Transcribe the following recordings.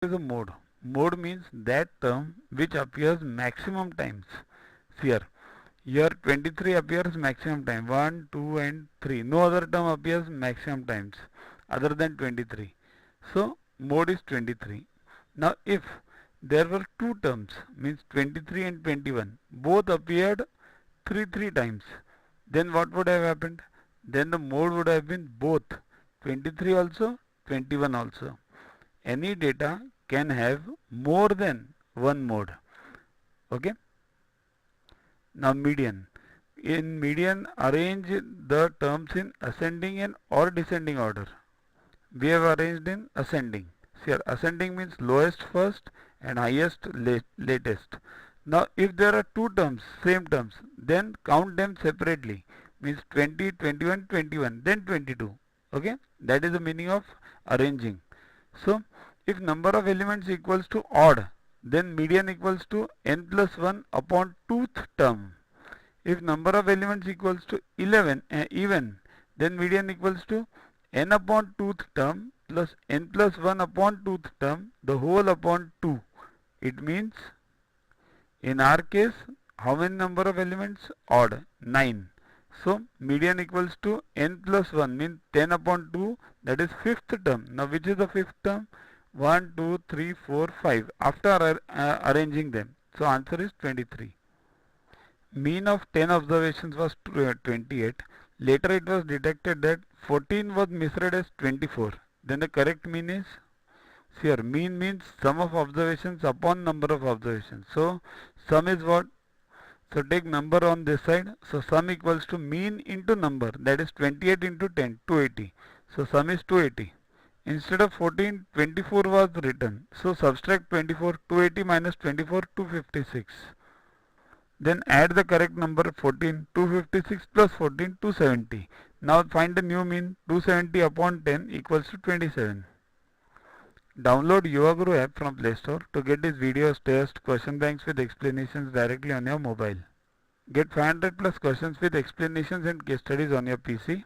is a mode. Mode means that term which appears maximum times. Here 23 appears maximum time. 1, 2 and 3. No other term appears maximum times other than 23. So mode is 23. Now if there were two terms, means 23 and 21, both appeared 3 times, then what would have happened? Then the mode would have been both 23 also, 21 also. Any data can have more than one mode. Okay. Now median. In median, arrange the terms in ascending and or descending order. We have arranged in ascending. Here ascending means lowest first and highest latest. Now if there are two terms, same terms, then count them separately. Means 20, 21, 21, then 22. Okay, that is the meaning of arranging. So if number of elements equals to odd, then median equals to n plus 1 upon 2th term. If number of elements equals to 11 even, then median equals to n upon 2th term plus n plus 1 upon 2th term, the whole upon 2. It means in our case, how many number of elements? Odd, 9. So median equals to n plus 1 means 10 upon 2, that is 5th term. Now which is the 5th term? 1, 2, 3, 4, 5 after arranging them. So answer is 23. Mean of 10 observations was 28. Later it was detected that 14 was misread as 24. Then the correct mean is, here mean means sum of observations upon number of observations. So sum is what? So take number on this side. So sum equals to mean into number, that is 28 into 10, 280. So sum is 280. Instead of 14, 24 was written. So subtract 24, 280 minus 24, 256. Then add the correct number 14, 256 plus 14, 270. Now find the new mean. 270 upon 10 equals to 27. Download Yuva app from Play Store to get these videos, tests, question banks with explanations directly on your mobile. Get 500 plus questions with explanations and case studies on your PC.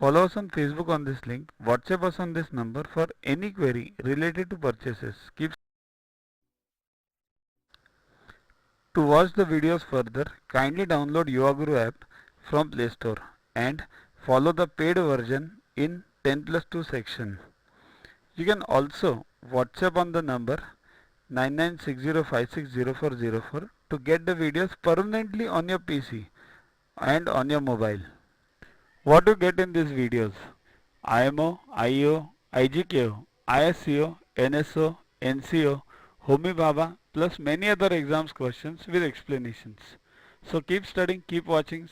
Follow us on Facebook on this link. WhatsApp us on this number for any query related to purchases. To watch the videos further, kindly download Yuva app from Play Store and follow the paid version in 10+2 section. You can also WhatsApp on the number 9960560404 to get the videos permanently on your PC and on your mobile. What to get in these videos? IMO, IO, IGKO, ISCO, NSO, NCO, Homi Bhabha plus many other exams questions with explanations. So keep studying, keep watching.